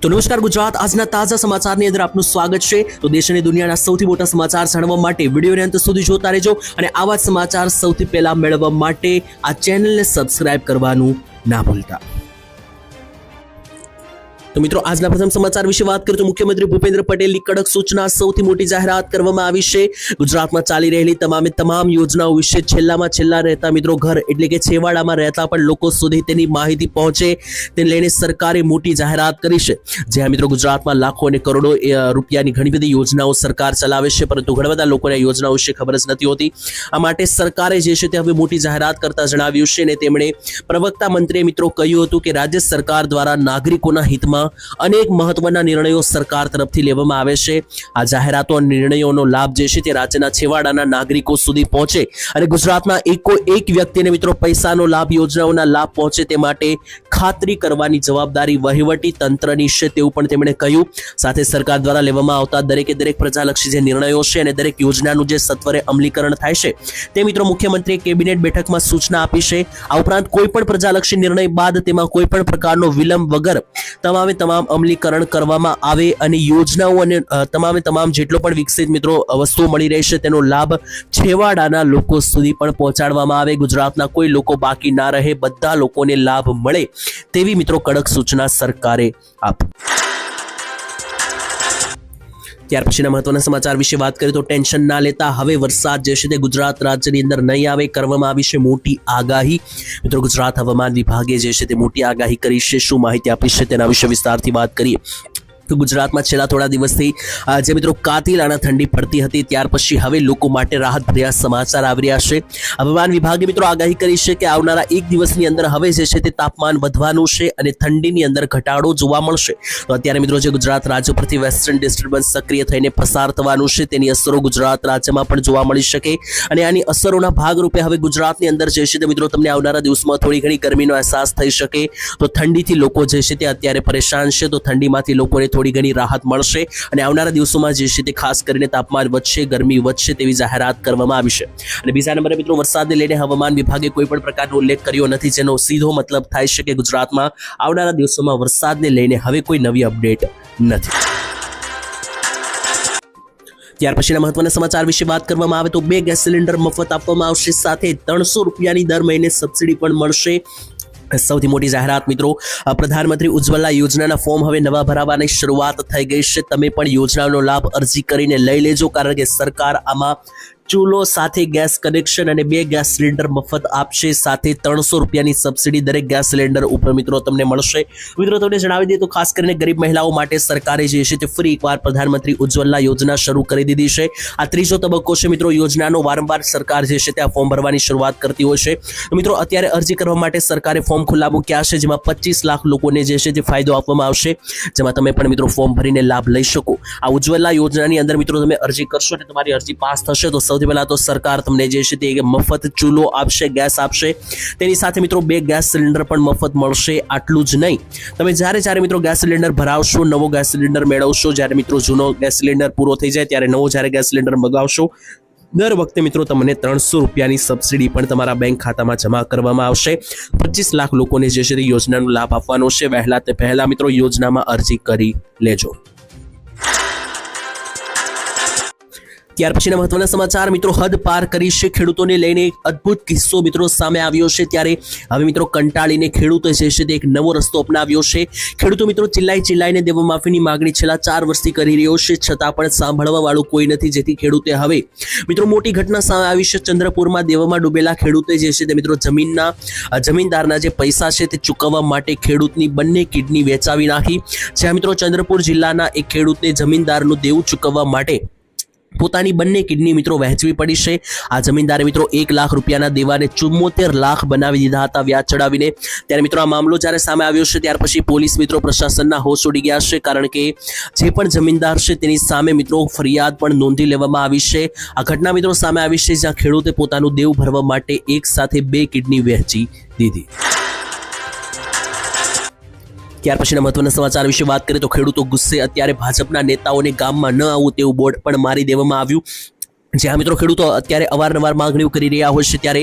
તો નમસ્કાર ગુજરાત, આજના તાજા સમાચારની અંદર આપનું સ્વાગત છે। તો દેશ અને દુનિયાના સૌથી મોટા સમાચાર જાણવા માટે વિડીયોને અંત સુધી જોતા રહેજો અને આવા જ સમાચાર સૌથી પહેલા મેળવવા માટે આ ચેનલને સબસ્ક્રાઇબ કરવાનું ના ભૂલતા। તો મિત્રો, આજના પ્રથમ સમાચાર વિશે વાત કરીએ તો મુખ્યમંત્રી ભૂપેન્દ્ર પટેલની કડક સૂચના, સૌથી મોટી જાહેરાત કરવામાં આવી છે। ગુજરાતમાં ચાલી રહેલી તમામ યોજનાઓ વિશે છેલ્લા રહેતા મિત્રો ઘર એટલે કે છેવાડામાં રહેતા પણ લોકો સુધી તેની માહિતી પહોંચે તેને લઈને સરકારે મોટી જાહેરાત કરી છે। જ્યાં મિત્રો ગુજરાતમાં લાખો અને કરોડો રૂપિયાની ઘણી બધી યોજનાઓ સરકાર ચલાવે છે, પરંતુ ઘણા બધા લોકોને યોજનાઓ વિશે ખબર જ નથી હોતી। આ માટે સરકારે જે છે તે હવે મોટી જાહેરાત કરતા જણાવ્યું છે અને તેમણે પ્રવક્તા મંત્રીએ મિત્રો કહ્યું હતું કે રાજ્ય સરકાર દ્વારા નાગરિકોના હિતમાં અનેક મહત્વના નિર્ણયો સરકાર તરફથી લેવામાં આવે છે। આ જાહેરાતો અને નિર્ણયોનો લાભ જે છે તે રાજ્યના છેવાડાના નાગરિકો સુધી પહોંચે અને ગુજરાતના એક વ્યક્તિને મિત્રો પૈસાનો લાભ, યોજનાઓના લાભ પહોંચે તે માટે ખાતરી કરવાની જવાબદારી વહીવટી તંત્રની છે તેવું પણ તેમણે કહ્યું। સાથે સરકાર દ્વારા લેવામાં આવતા દરેક પ્રજાલક્ષી જે નિર્ણયો છે અને દરેક યોજનાનું જે સત્વરે અમલીકરણ થાય છે તે મિત્રો મુખ્યમંત્રીએ કેબિનેટ બેઠકમાં સૂચના આપી છે। આ ઉપરાંત કોઈ પણ પ્રજાલક્ષી નિર્ણય બાદ તેમાં કોઈ પણ પ્રકારનો વિલંબ વગર તમામ અમલીકરણ કરવામાં આવે અને યોજનાઓ અને તમામ જેટલો પણ વિકસિત મિત્રો વસ્તુઓ મળી રહેશે તેનો લાભ છેવાડાના લોકો સુધી પણ પહોંચાડવામાં આવે। ગુજરાતના કોઈ લોકો બાકી ના રહે, બધા લોકોને લાભ મળે તેવી મિત્રો કડક સૂચના સરકારે આપી। ત્યાર પછીના મહત્વના સમાચાર વિશે વાત કરીએ તો ટેન્શન ના લેતા હવે વરસાદ જે છે તે ગુજરાત રાજ્યની અંદર નહીં આવે, કરવામાં આવી છે મોટી આગાહી। મિત્રો, ગુજરાત હવામાન વિભાગે જે છે તે મોટી આગાહી કરી છે। શું માહિતી આપી છે તેના વિશે વિસ્તારથી વાત કરીએ તો ગુજરાતમાં છેલ્લા થોડા દિવસથી જે મિત્રો કાતિલાના ઠંડી પડતી હતી ત્યાર પછી હવે લોકો માટે રાહતભર્યા સમાચાર આવી રહ્યા છે। હવામાન વિભાગે મિત્રો આગાહી કરી છે કે આવનારા એક દિવસની અંદર હવે જે છે તે તાપમાન વધવાનું છે અને ઠંડીની અંદર ઘટાડો જોવા મળશે। તો અત્યારે મિત્રો જે ગુજરાત રાજ્ય પરથી વેસ્ટર્ન ડિસ્ટર્બન્સ સક્રિય થઈને પસાર થવાનું છે તેની અસરો ગુજરાત રાજ્યમાં પણ જોવા મળી શકે અને આની અસરોના ભાગરૂપે હવે ગુજરાતની અંદર જે છે તે મિત્રો તમને આવનારા દિવસમાં થોડી ઘણી ગરમીનો અહેસાસ થઈ શકે। તો ઠંડીથી લોકો જે છે તે અત્યારે પરેશાન છે, તો ઠંડીમાંથી લોકોને થોડી ઘણી રાહત મળશે અને આવનારા દિવસોમાં જે છે તે ખાસ કરીને તાપમાન વધશે, ગરમી વધશે તેવી જાહેરાત કરવામાં આવી છે। અને બીજા નંબરે મિત્રો વરસાદને લઈને હવામાન વિભાગે કોઈ પણ પ્રકારનો ઉલ્લેખ કર્યો નથી, જેનો સીધો મતલબ થાય છે કે ગુજરાતમાં આવનારા દિવસોમાં વરસાદને લઈને હવે કોઈ નવી અપડેટ નથી। ત્યાર પછીના મહત્વના સમાચાર વિશે વાત કરવામાં આવે તો 2 ગેસ સિલિન્ડર મફત આપવામાં આવશે, સાથે 300 રૂપિયાની દર મહિને સબસિડી પણ મળશે। સૌથી મોટી જાહેરાત મિત્રો, પ્રધાનમંત્રી ઉજ્જવલા યોજનાના ફોર્મ હવે નવા ભરાવાની શરૂઆત થઈ ગઈ છે। તમે પણ યોજનાનો લાભ અરજી કરીને લઈ લેજો, કારણ કે સરકાર આમાં ચૂલો સાથે ગેસ કનેક્શન અને 2 ગેસ સિલિન્ડર મફત આપશે, સાથે 300 રૂપિયાની સબસિડી દરેક ગેસ સિલિન્ડર ઉપર મિત્રો તમને મળશે। મિત્રો, તમને જણાવી દઈએ તો ખાસ કરીને ગરીબ મહિલાઓ માટે સરકારે જે છે તે ફરી એકવાર પ્રધાનમંત્રી ઉજ્જવલા યોજના શરૂ કરી દીધી છે। આ ત્રીજો તબક્કો છે મિત્રો યોજનાનો। વારંવાર સરકાર જે છે તે આ ફોર્મ ભરવાની શરૂઆત કરતી હોય છે। મિત્રો, અત્યારે અરજી કરવા માટે સરકારે ફોર્મ ખુલ્લા મૂક્યા છે, જેમાં 25 લાખ લોકોને જે છે તે ફાયદો આપવામાં આવશે, જેમાં તમે પણ મિત્રો ફોર્મ ભરીને લાભ લઈ શકો। આ ઉજ્જવલા યોજનાની અંદર મિત્રો તમે અરજી કરશો અને તમારી અરજી પાસ થશે તો સૌથી પહેલા તો સરકાર તમને જે છે તે મફત ચૂલો આપશે, ગેસ આપશે, તેની સાથે મિત્રો 2 ગેસ સિલિન્ડર પણ મફત મળશે। આટલું જ નહીં, તમે જ્યારે મિત્રો ગેસ સિલિન્ડર ભરાવશો, નવો ગેસ સિલિન્ડર મેળવશો, જ્યારે મિત્રો જૂનો ગેસ સિલિન્ડર પૂરો થઈ જાય ત્યારે નવો જ્યારે ગેસ સિલિન્ડર મંગાવશો, દર વખતે મિત્રો તમને 300 રૂપિયાની સબસિડી પણ તમારા બેંક ખાતામાં જમા કરવામાં આવશે। 25 લાખ લોકોને જે છે તે યોજનાનો લાભ આપવાનો છે। વહેલા તે પહેલા મિત્રો યોજનામાં અરજી કરી લેજો। ત્યાર પછીના મહત્વના સમાચાર મિત્રો, હદ પાર કરી છે ખેડૂતોને લઈને એક અદ્ભુત કિસ્સો મિત્રો સામે આવ્યો છે। ત્યારે હવે મિત્રો કંટાળીને ખેડૂતો જે છે તે એક નવો રસ્તો અપનાવ્યો છે। ખેડૂતો મિત્રો ચિલ્લાઈને દેવમાફીની માંગણી છેલ્લા 4 વર્ષથી કરી રહ્યો છે, છતાં પણ સાંભળવા વાળું કોઈ નથી, જેથી ખેડૂતે હવે મિત્રો મોટી ઘટના સામે આવી છે। ચંદ્રપુરમાં દેવામાં ડૂબેલા ખેડૂતે જે છે તે મિત્રો જમીનદારના જે પૈસા છે તે ચૂકવવા માટે ખેડૂતની બંને કિડની વેચાવી નાખી। જ્યાં મિત્રો ચંદ્રપુર જિલ્લાના એક ખેડૂતને જમીનદારનું દેવું ચૂકવવા માટે પોતાની બંને કિડની મિત્રો વહેંચવી પડી છે। આ જમીનદારે મિત્રો 1 લાખ રૂપિયાના દેવાને 74 લાખ બનાવી દીધા હતા વ્યાજ ચડાવીને। ત્યારે મિત્રો આ મામલો જ્યારે સામે આવ્યો છે ત્યાર પછી પોલીસ મિત્રો પ્રશાસનના હોશ ઉડી ગયા છે, કારણ કે જે પણ જમીનદાર છે તેની સામે મિત્રો ફરિયાદ પણ નોંધી લેવામાં આવી છે। આ ઘટના મિત્રો સામે આવી છે જ્યાં ખેડૂતે પોતાનું દેવું ભરવા માટે એક સાથે 2 કિડની વહેંચી દીધી। ત્યાર પછીના મહત્વના સમાચાર વિશે વાત કરીએ તો ખેડૂતો ગુસ્સે, અત્યારે ભાજપના નેતાઓને ગામમાં ન આવવું તેવું બોર્ડ પણ મારી દેવામાં આવ્યું। જ્યાં મિત્રો ખેડૂતો અત્યારે અવારનવાર માંગણીઓ કરી રહ્યા હોય છે, ત્યારે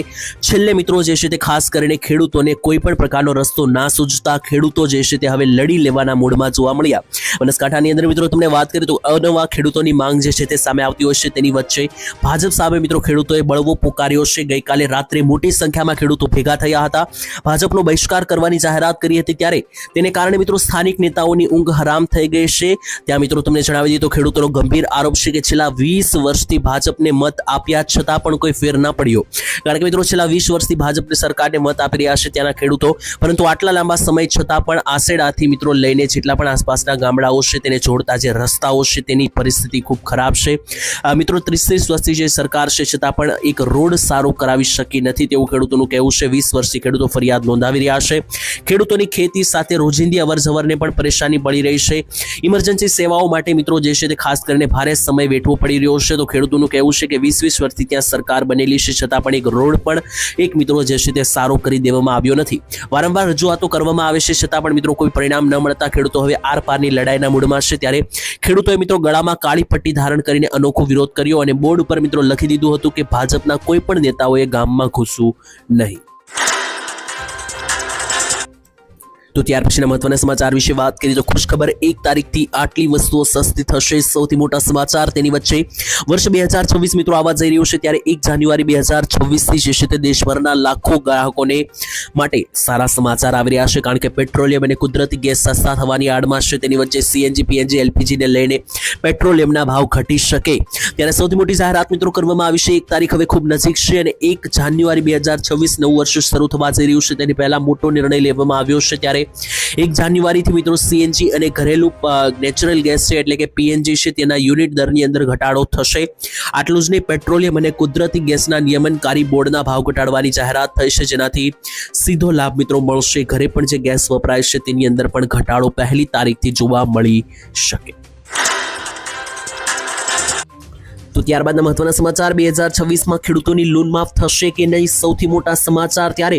છેલ્લે મિત્રો જે છે તે ખાસ કરીને ખેડૂતોને કોઈ પણ પ્રકારનો રસ્તો ના સૂઝતા ખેડૂતો જે છે તે હવે લડી લેવાના મૂડમાં જોવા મળ્યા. બનાસકાંઠાની અંદર મિત્રો તમને વાત કરીએ તો અનવા ખેડૂતોની માંગ જે છે તે સામે આવતી હોય છે. તેની વચ્ચે ભાજપ સામે મિત્રો ખેડૂતોએ બળવો પોકાર્યો છે. ગઈકાલે રાત્રે મોટી સંખ્યામાં ખેડૂતો ભેગા થયા હતા. ભાજપનો બહિષ્કાર કરવાની જાહેરાત કરી હતી, ત્યારે તેને કારણે મિત્રો સ્થાનિક નેતાઓની ઊંઘ હરામ થઈ ગઈ છે. ત્યાં મિત્રો તમને જણાવી દઈએ તો ખેડૂતોનો ગંભીર આરોપ છે કે છેલ્લા 20 વર્ષથી ભાજપ મત આપ્યા છતાં પણ કોઈ ફેર ના પડ્યો. કારણ કે મિત્રો છેલ્લા 20 વર્ષથી ભાજપની સરકારને મત આપી રહ્યા છે ત્યાંના ખેડૂતો, પરંતુ આટલા લાંબા સમય છતાં પણ આસેડાથી મિત્રો લઈને જેટલા પણ આસપાસના ગામડાઓ છે તેને જોડતા જે રસ્તાઓ છે તેની પરિસ્થિતિ ખૂબ ખરાબ છે. મિત્રો 30 વર્ષથી જે સરકાર છે છતાં પણ એક રોડ સારો કરાવી શકી નથી તેવું ખેડૂતોનું કહેવું છે. 20 વર્ષથી ખેડૂતો ફરિયાદ નોંધાવી રહ્યા છે. ખેડૂતોની ખેતી સાથે રોજિંદી અવરજવરને પણ પરેશાની પડી રહી છે. ઇમરજન્સી સેવાઓ માટે મિત્રો જે છે તે ખાસ કરીને ભારે સમય વેઠવો પડી રહ્યો છે. તો ખેડૂતોનું કહેવું છે કે 20 વર્ષથી ત્યાં સરકાર બનેલી છે છતાં પણ એક રોડ પણ એક મિત્રો જે છે તે સારો કરી દેવામાં આવ્યો નથી. વારંવાર રજૂઆતો કરવામાં આવે છે છતાં પણ મિત્રો કોઈ પરિણામ ન મળતા ખેડૂતો હવે આર પારની લડાઈના મૂડમાં છે. ત્યારે ખેડૂતોએ મિત્રો ગળામાં કાળી પટ્ટી ધારણ કરીને અનોખો વિરોધ કર્યો અને બોર્ડ ઉપર મિત્રો લખી દીધું હતું કે ભાજપના કોઈ પણ નેતાઓએ ગામમાં ઘૂસવું નહીં. તો ત્યાર પછીના મહત્વના સમાચાર વિશે વાત કરીએ તો ખુશખબર, 1 તારીખથી આટલી વસ્તુઓ સસ્તી થશે. સૌથી મોટા સમાચાર તેની વચ્ચે વર્ષ 2026 મિત્રો આવવા જઈ રહ્યું છે, ત્યારે 1 જાન્યુઆરી 2026 થી જે છે તે દેશભરના લાખો ગ્રાહકોને માટે સારા સમાચાર આવી રહ્યા છે. કારણ કે પેટ્રોલિયમ અને કુદરતી ગેસ સસ્તા થવાની આડમાં છે. તેની વચ્ચે CNG PNG LPG ને લઈને પેટ્રોલિયમના ભાવ ઘટી શકે ત્યારે સૌથી મોટી જાહેરાત મિત્રો કરવામાં આવી છે. 1 તારીખ હવે ખૂબ નજીક છે અને 1 જાન્યુઆરી 2026 નવું વર્ષ શરૂ થવા જઈ રહ્યું છે. તેની પહેલા મોટો નિર્ણય લેવામાં આવ્યો છે. ત્યારે 1 જાન્યુઆરીથી મિત્રો CNG અને ઘરેલું નેચરલ ગેસ છે એટલે કે PNG છે તેના યુનિટ દરની અંદર ઘટાડો થશે. આટલું જ નહીં, પેટ્રોલિયમ અને કુદરતી ગેસના નિયમનકારી બોર્ડના ભાવ ઘટાડવાની જાહેરાત થઈ છે, જેનાથી સીધો લાભ મિત્રો મળશે. ઘરે પણ જે ગેસ વપરાય છે તેની અંદર પણ ઘટાડો 1 તારીખથી જોવા મળી શકે. તો ત્યારબાદના મહત્વના સમાચાર, 2026માં ખેડૂતોની લોન માફ થશે કે નહીં, સૌથી મોટા સમાચાર. ત્યારે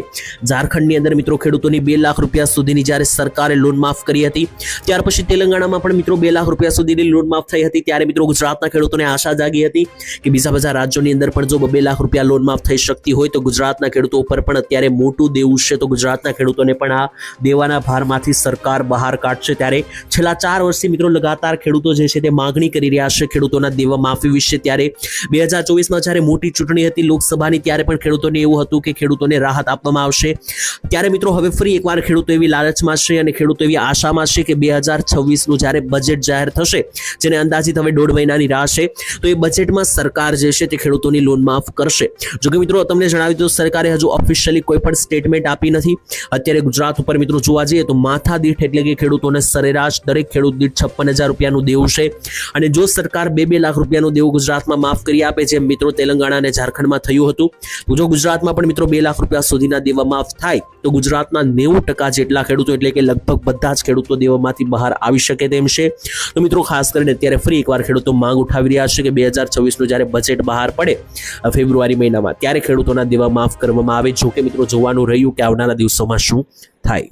ઝારખંડની અંદર મિત્રો ખેડૂતોની 2 લાખ રૂપિયા સુધીની જ્યારે સરકારે લોન માફ કરી હતી, ત્યાર પછી તેલંગાણામાં પણ મિત્રો 2 લાખ રૂપિયા સુધીની લોન માફ થઈ હતી. ત્યારે મિત્રો ગુજરાતના ખેડૂતોને આશા જાગી હતી કે બીજા બધા રાજ્યોની અંદર પણ જો 2 લાખ રૂપિયા લોન માફ થઈ શકતી હોય તો ગુજરાતના ખેડૂતો ઉપર પણ અત્યારે મોટું દેવું છે, તો ગુજરાતના ખેડૂતોને પણ આ દેવાના ભારમાંથી સરકાર બહાર કાઢશે. ત્યારે છેલ્લા 4 વર્ષથી મિત્રો લગાતાર ખેડૂતો જે છે તે માંગણી કરી રહ્યા છે ખેડૂતોના દેવા માફી વિશે. ત્યારે 2024માં જ્યારે મોટી ચૂંટણી હતી લોકસભાની, ત્યારે પણ ખેડૂતોને એવું હતું કે ખેડૂતોને રાહત આપવામાં આવશે. ત્યારે મિત્રો હવે ફરી એકવાર ખેડૂતો એવી લાલચમાં છે અને ખેડૂતો એવી આશામાં છે કે 2026નું જ્યારે બજેટ જાહેર થશે, જેને અંદાજિત હવે 1.5 મહિનાની રાહ છે, તો એ બજેટમાં સરકાર જે છે તે ખેડૂતોની લોન માફ કરશે. જોકે મિત્રો તમને જણાવી દઉં, સરકારે હજુ ઓફિશિયલી કોઈ પણ સ્ટેટમેન્ટ આપી નથી. અત્યારે ગુજરાત ઉપર મિત્રો જોવા જઈએ તો માથા દીઠ એટલે કે ખેડૂતોને સરેરાશ દરેક ખેડૂત દીઠ 56,000 રૂપિયાનું દેવું છે. અને જો સરકાર 2 લાખ રૂપિયાનું દેવું ગુજરાતમાં માફ કરી આપે, જેમ મિત્રો તેલંગાણા અને ઝારખંડમાં થયું હતું, તો જો ગુજરાતમાં પણ મિત્રો 2 લાખ રૂપિયા સુધીના દેવા માફ થાય તો ગુજરાતના 90% જેટલા ખેડૂતો એટલે કે લગભગ બધા જ ખેડૂતો દેવામાંથી બહાર આવી શકે તેમ છે. તો મિત્રો ખાસ કરીને અત્યારે ફરી એકવાર ખેડૂતો માંગ ઉઠાવી રહ્યા છે કે 2026નું જ્યારે બજેટ બહાર પડે ફેબ્રુઆરી મહિનામાં, ત્યારે ખેડૂતોના દેવા માફ કરવામાં આવે. જો કે મિત્રો જોવાનું રહ્યું કે આવનારા દિવસોમાં શું થાય.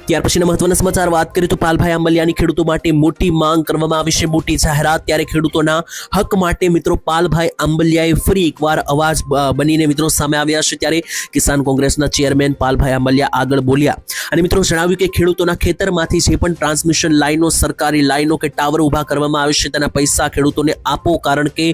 ત્યાર પછીના મહત્વના સમાચાર વાત કરીએ તો પાલભાઈ આંબલિયાની ખેડૂતો માટે મોટી માંગ કરવામાં આવી છે, મોટી જાહેરાત. ત્યારે ખેડૂતોના હક માટે મિત્રો પાલભાઈ આંબલિયાએ ફરી એકવાર અવાજ બનીને મિત્રો સામે આવ્યા છે. ત્યારે કિસાન કોંગ્રેસના ચેરમેન પાલભાઈ આંબલિયા આગળ બોલ્યા અને મિત્રો જણાવ્યું કે ખેડૂતોના ખેતરમાંથી જે પણ ટ્રાન્સમિશન લાઈનો, સરકારી લાઈનો કે ટાવર ઊભા કરવામાં આવે છે તેના પૈસા ખેડૂતોને આપો, કારણ કે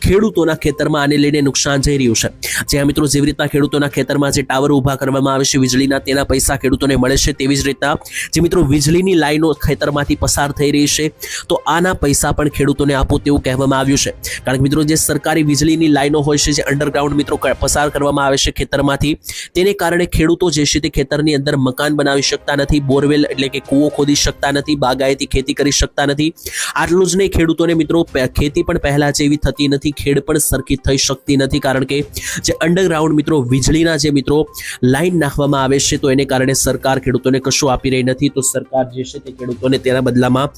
ખેડૂતોના ખેતરમાં આને લઈને નુકસાન જઈ રહ્યું છે. જ્યાં મિત્રો જેવી રીતના ખેડૂતોના ખેતરમાં જે ટાવર ઊભા કરવામાં આવે છે વીજળીના, તેના પૈસા ખેડૂતોને મળે છે, તેવી જ જે મિત્રો વીજળીની લાઈનો ખેતરમાંથી પસાર થઈ રહી છે તો આના પૈસા પણ ખેડૂતોને આપો તેવું કહેવામાં આવ્યું છે. કારણ કે મિત્રો જે સરકારી વીજળીની લાઈનો હોય છે, જે અંડરગ્રાઉન્ડ મિત્રો પસાર કરવામાં આવે છે ખેતરમાંથી, તેને કારણે ખેડૂતો જે છે તે ખેતરની અંદર મકાન બનાવી શકતા નથી, બોરવેલ એટલે કે કૂવો ખોદી શકતા નથી, બાગાયતી ખેતી કરી શકતા નથી. આટલું જ નહીં, ખેડૂતોને મિત્રો ખેતી પણ પહેલા જેવી થતી નથી, ખેડ પણ સરખી થઈ શકતી નથી, કારણ કે જે અંડરગ્રાઉન્ડ મિત્રો વીજળીના જે મિત્રો લાઈન નાખવામાં આવે છે તો એને કારણે સરકાર ખેડૂતોને કશું આપી રહી નથી. તો સરકાર જે છે તે ખેડૂતોને તેના બદલામાં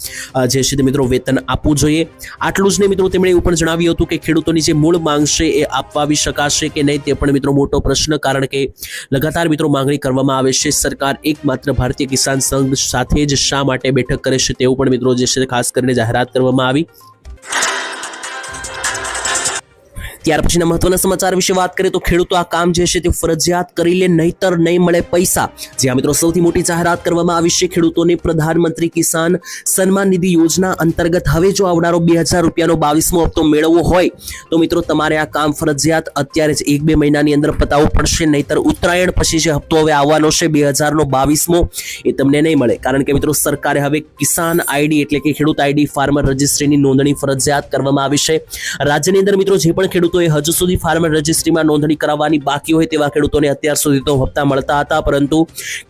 જે છે તે મિત્રો વેતન આપવું જોઈએ. આટલું જ નહીં મિત્રો, તેમણે એવું પણ જણાવ્યું હતું કે ખેડૂતોની જે મૂળ માંગ છે એ આપવાવી શકાશે કે નહીં, તે પણ મિત્રો મોટો પ્રશ્ન, કારણ કે લગાતાર મિત્રો માંગણી કરવામાં આવે છે. સરકાર એકમાત્ર ભારતીય કિસાન સંઘ સાથે જ શા માટે બેઠક કરે છે તેવું પણ મિત્રો જે છે ખાસ કરીને જાહેરાત કરવામાં આવી. ત્યાર પછીના મહત્વના સમાચાર વિશે વાત કરીએ તો ખેડૂતો આ કામ જે છે તે ફરજિયાત કરી લે, નહીતર નહીં મળે પૈસા. જ્યાં મિત્રો સૌથી મોટી જાહેરાત કરવામાં આવી છે. ખેડૂતોને પ્રધાનમંત્રી કિસાન સન્માન નિધિ યોજના અંતર્ગત હવે જો આવનારો 2000 રૂપિયાનો 22મો હપ્તો મેળવવો હોય તો મિત્રો તમારે આ કામ ફરજિયાત અત્યારે જ 1-2 મહિનાની અંદર પતાવવું પડશે, નહીતર ઉત્તરાયણ પછી જે હપ્તો હવે આવવાનો છે 2000નો 22મો એ તમને નહીં મળે. કારણ કે મિત્રો સરકારે હવે કિસાન આઈડી એટલે કે ખેડૂત આઈડી ફાર્મર રજિસ્ટ્રીની નોંધણી ફરજિયાત કરવામાં આવી છે. રાજ્યની અંદર મિત્રો જે પણ ખેડૂતોએ હજુ સુધી ફાર્મર રજિસ્ટ્રીમાં નોંધણી કરાવવાની બાકી હોય તેવા ખેડૂતોને અત્યાર સુધી તો હપ્તા મળતા હતા, પરંતુ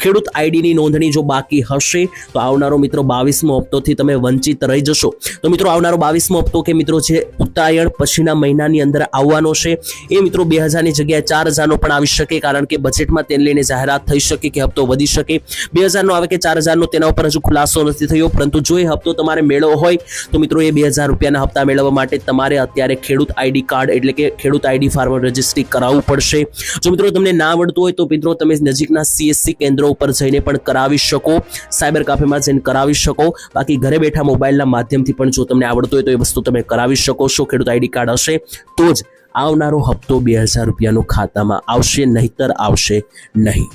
ખેડૂત આઈડીની નોંધણી જો બાકી હશે તો આવનારો મિત્રો 22મો હપ્તોથી તમે વંચિત રહી જશો. તો મિત્રો આવનારો 22મો હપ્તો કે મિત્રો જે ઉત્તરાયણ પછીના મહિનાની અંદર આવવાનો છે એ મિત્રો 2000ની જગ્યાએ 4000નો પણ આવી શકે, કારણ કે બજેટમાં તેને લઈને જાહેરાત થઈ શકે કે હપ્તો વધી શકે. 2000નો આવે કે 4000નો તેના ઉપર હજુ ખુલાસો નથી થયો, પરંતુ જો એ હપ્તો તમારે મેળવવો હોય તો મિત્રો એ 2000 રૂપિયાના હપ્તા મેળવવા માટે તમારે અત્યારે ખેડૂત આઈડી કાર્ડ એટલે કે ખેડૂત આઈડી ફાર્મર રજિસ્ટ્રી કરાવવું પડશે. જો મિત્રો તમને ના આવડતું હોય તો મિત્રો તમે નજીકના CSC કેન્દ્રો ઉપર જઈને પણ કરાવી શકો, સાયબર કાફેમાં જઈને કરાવી શકો. બાકી ઘરે બેઠા મોબાઈલના માધ્યમથી પણ જો તમને આવડતું હોય તો એ વસ્તુ તમે કરાવી શકો છો. ખેડૂત આઈડી કાર્ડ હશે તો જ આવનારો હપ્તો 2000 રૂપિયાનો ખાતામાં આવશે, નહીતર આવશે નહીં.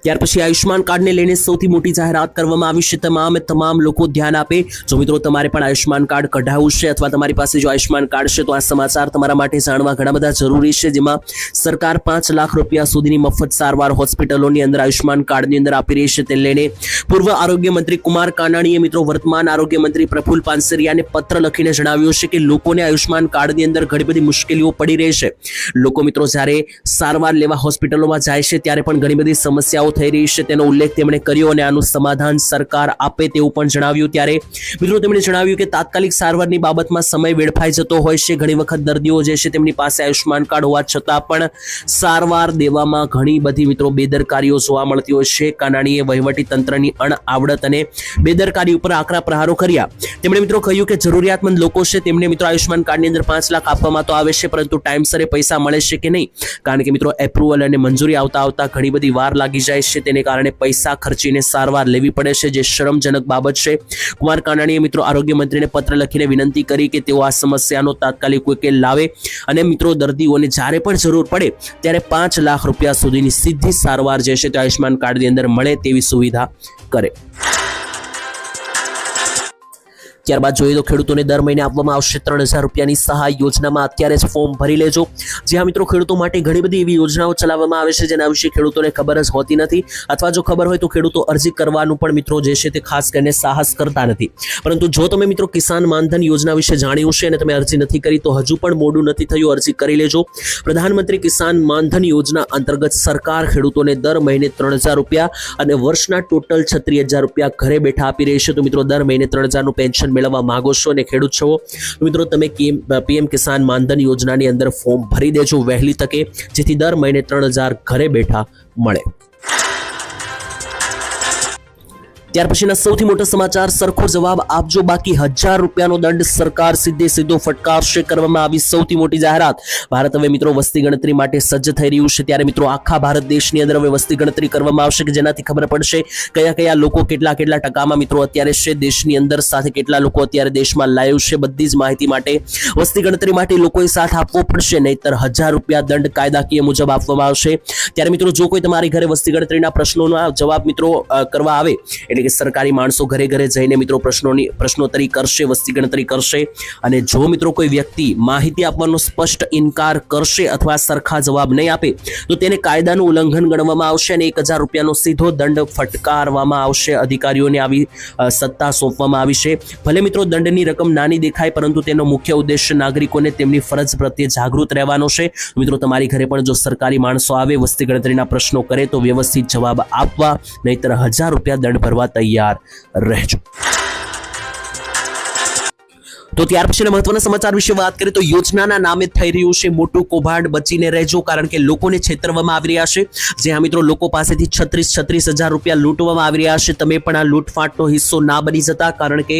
ત્યાર પછી આયુષ્માન કાર્ડને લઈને સૌથી મોટી જાહેરાત કરવામાં આવી છે. તમામ લોકો ધ્યાન આપે. જો મિત્રો તમારે પણ આયુષ્માન કાર્ડ કઢાવવું છે અથવા તમારી પાસે જો આયુષ્માન કાર્ડ છે તો આ સમાચાર તમારા માટે જાણવા ઘણા બધા જરૂરી છે, જેમાં સરકાર 5 લાખ રૂપિયા સુધીની મફત સારવાર હોસ્પિટલોની અંદર આયુષ્માન કાર્ડની અંદર આપી રહી છે. તેને લઈને પૂર્વ આરોગ્ય મંત્રી કુમાર કાનાણીએ મિત્રો વર્તમાન આરોગ્ય મંત્રી પ્રફુલ પાનસરિયાને પત્ર લખીને જણાવ્યું છે કે લોકોને આયુષ્માન કાર્ડની અંદર ઘણી બધી મુશ્કેલીઓ પડી રહી છે. લોકો મિત્રો જ્યારે સારવાર લેવા હોસ્પિટલોમાં જાય છે ત્યારે પણ ઘણી બધી સમસ્યાઓ થઈ રહી છે, તેનો ઉલ્લેખ તેમણે કર્યો અને આનું સમાધાન સરકાર આપે તેવું પણ જણાવ્યું. ત્યારે મિત્રો તેમણે જણાવ્યું કે તાત્કાલિક સારવારની બાબતમાં સમય વેડફાઈ જતો હોય છે. ઘણી વખત દર્દીઓ જે છે તેમની પાસે આયુષ્માન કાર્ડ હોવા છતાં પણ સારવાર દેવામાં ઘણી બધી મિત્રો બેદરકારીઓ જોવા મળતી હોય છે. કાનાણીએ વહીવટી તંત્રની અણઆવડત અને બેદરકારી ઉપર આકરા પ્રહારો કર્યા. તેમણે મિત્રો કહ્યું કે જરૂરિયાતમંદ લોકો છે તેમને મિત્રો આયુષ્માન કાર્ડની અંદર 5 લાખ આપવામાં તો આવે છે, પરંતુ ટાઈમસરે પૈસા મળે છે કે નહીં, કારણ કે મિત્રો એપ્રુવલ અને મંજૂરી આવતા ઘણી બધી વાર લાગી જાય છે. તેને કારણે પૈસા ખર્ચીને સારવાર લેવી પડે છે, જે શરમજનક બાબત છે. કુમાર કાનાણીએ મિત્રો આરોગ્ય મંત્રીને પત્ર લખીને વિનંતી કરી કે તેઓ આ સમસ્યાનો તાત્કાલિક ઉકેલ લાવે અને મિત્રો દર્દીઓને જ્યારે પણ જરૂર પડે ત્યારે 5 લાખ રૂપિયા સુધીની સીધી સારવાર જે છે તે આયુષ્માન કાર્ડની અંદર મળે તેવી સુવિધા કરે. ત્યારબાદ જોઈએ તો ખેડૂતોને દર મહિને આપવામાં આવશે 3000 રૂપિયાની સહાય યોજનામાં અત્યારે જ ફોર્મ ભરી લેજો. જ્યાં મિત્રો ખેડૂતો માટે ઘણી બધી એવી યોજનાઓ ચલાવવામાં આવે છે જેના વિશે ખેડૂતોને ખબર જ હોતી નથી, અથવા જો ખબર હોય તો ખેડૂતો અરજી કરવાનું પણ મિત્રો જે છે તે ખાસ કરીને સાહસ કરતા નથી. પરંતુ જો તમે મિત્રો કિસાન માનધન યોજના વિશે જાણ્યું છે અને તમે અરજી નથી કરી તો હજુ પણ મોડું નથી થયું, અરજી કરી લેજો. પ્રધાનમંત્રી કિસાન માનધન યોજના અંતર્ગત સરકાર ખેડૂતોને દર મહિને 3000 રૂપિયા અને વર્ષના ટોટલ 36000 રૂપિયા ઘરે બેઠા આપી રહી છે. તો મિત્રો દર મહિને 3000નું પેન્શન મેળવવા માંગો છો અને ખેડૂત છો તો મિત્રો તમે PM કિસાન માનધન યોજનાની અંદર ફોર્મ ભરી દેજો વહેલી તકે, જેથી દર મહિને 3000 ઘરે બેઠા મળે. ત્યાર પછીના સૌથી મોટા સમાચાર, સરખો જવાબ આપજો બાકી 1000 રૂપિયાનો દંડ સરકાર સીધો ફટકારશે. કરવામાં આવી સૌથી મોટી જાહેરાત. ભારત હવે મિત્રો વસ્તી ગણતરી માટે સજ્જ થઈ રહ્યું છે. ત્યારે મિત્રો આખા ભારત દેશની અંદર હવે વસ્તી ગણતરી કરવામાં આવશે કે જેનાથી ખબર પડશે કયા લોકો કેટલા ટકામાં મિત્રો અત્યારે છે દેશની અંદર, સાથે કેટલા લોકો અત્યારે દેશમાં લાઈવ છે. બધી જ માહિતી માટે વસ્તી ગણતરી માટે લોકોએ સાથ આપવો પડશે, નહીતર 1000 રૂપિયા દંડ કાયદાકીય મુજબ આપવામાં આવશે. ત્યારે મિત્રો જો કોઈ તમારી ઘરે વસ્તી ગણતરીના પ્રશ્નોના જવાબ મિત્રો કરવા આવે એટલે કે સરકારી માણસો ઘરે જઈને મિત્રો પ્રશ્નોત્તરી કરશે, વસ્તી ગણતરી કરશે, અને જો મિત્રો કોઈ વ્યક્તિ માહિતી આપવાનો સ્પષ્ટ ઇનકાર કરશે અથવા સરખા જવાબ નહીં આપે તો તેને કાયદાનું ઉલ્લંઘન ગણવામાં આવશે અને 1000 રૂપિયાનો સીધો દંડ ફટકારવામાં આવશે. અધિકારીઓને આવી સત્તા સોંપવામાં આવી છે. ભલે મિત્રો દંડની રકમ નાની દેખાય, પરંતુ તેનો મુખ્ય ઉદ્દેશ્ય નાગરિકોને તેમની ફરજ પ્રત્યે જાગૃત રહેવાનો છે. મિત્રો તમારી ઘરે પણ જો સરકારી માણસો આવે, વસ્તી ગણતરીના પ્રશ્નો કરે તો વ્યવસ્થિત જવાબ આપવા, નહીતર 1000 રૂપિયા દંડ ભરવા તૈયાર રહેજો. તો ત્યાર પછીના મહત્વના સમાચાર વિશે વાત કરીએ તો યોજનાના નામે થઈ રહ્યું છે મોટું કૌભાંડ. બચીને રહેજો, કારણ કે લોકોને છેતરવામાં આવી રહ્યા છે. જ્યાં મિત્રો લોકો પાસેથી 36,000 રૂપિયા લૂંટવામાં આવી રહ્યા છે. તમે પણ આ લૂંટફાટનો હિસ્સો ના બની જતા, કારણ કે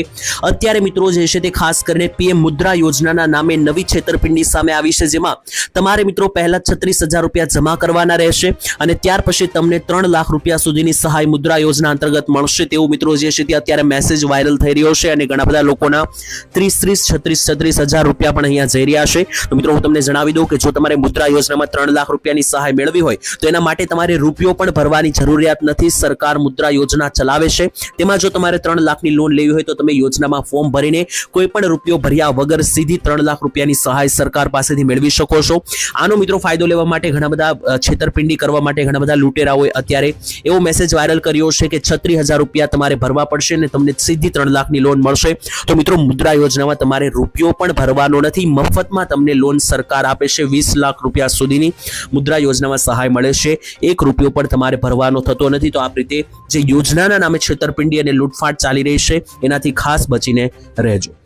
અત્યારે મિત્રો જે છે તે ખાસ કરીને PM મુદ્રા યોજનાના નામે નવી છેતરપિંડી સામે આવી છે, જેમાં તમારે મિત્રો પહેલા 36,000 રૂપિયા જમા કરવાના રહેશે અને ત્યાર પછી તમને 3 લાખ રૂપિયા સુધીની સહાય મુદ્રા યોજના અંતર્ગત મળશે તેવું મિત્રો જે છે તે અત્યારે મેસેજ વાયરલ થઈ રહ્યો છે અને ઘણા બધા લોકોના 30 36,000 રૂપિયા પણ અહીંયા જઈ રહ્યા છે। તો મિત્રો હું તમને જણાવી દઉં કે જો તમારે મુદ્રા યોજનામાં 3 લાખ રૂપિયાની સહાય મેળવી હોય તો એના માટે તમારે રૂપિયો પણ ભરવાની જરૂરિયાત નથી। સરકાર મુદ્રા યોજના ચલાવે છે, તેમાં જો તમારે 3 લાખની લોન લેવી હોય તો તમે યોજનામાં ફોર્મ ભરીને કોઈ પણ રૂપિયો ભર્યા વગર સીધી 3 લાખ રૂપિયાની સહાય સરકાર પાસેથી મેળવી શકો છો। આનો મિત્રો ફાયદો લેવા માટે ઘણા બધા છેતરપિંડી કરવા માટે ઘણા બધા લૂંટેરાઓએ અત્યારે એવો મેસેજ વાયરલ કર્યો છે કે 36,000 રૂપિયા તમારે ભરવા પડશે અને તમને સીધી 3 લાખની લોન મળશે। તો મિત્રો મુદ્રા યોજનામાં તમારે રૂપિયો પણ ભરવાનો નથી, મફતમાં તમને લોન સરકાર આપે છે। 20 લાખ રૂપિયા સુધીની મુદ્રા યોજનામાં સહાય મળે છે, 1 રૂપિયો પણ તમારે ભરવાનો થતો નથી। તો આ રીતે જે યોજનાના નામે છેતરપિંડી અને લૂંટફાટ ચાલી રહી છે એનાથી ખાસ બચીને રહેજો।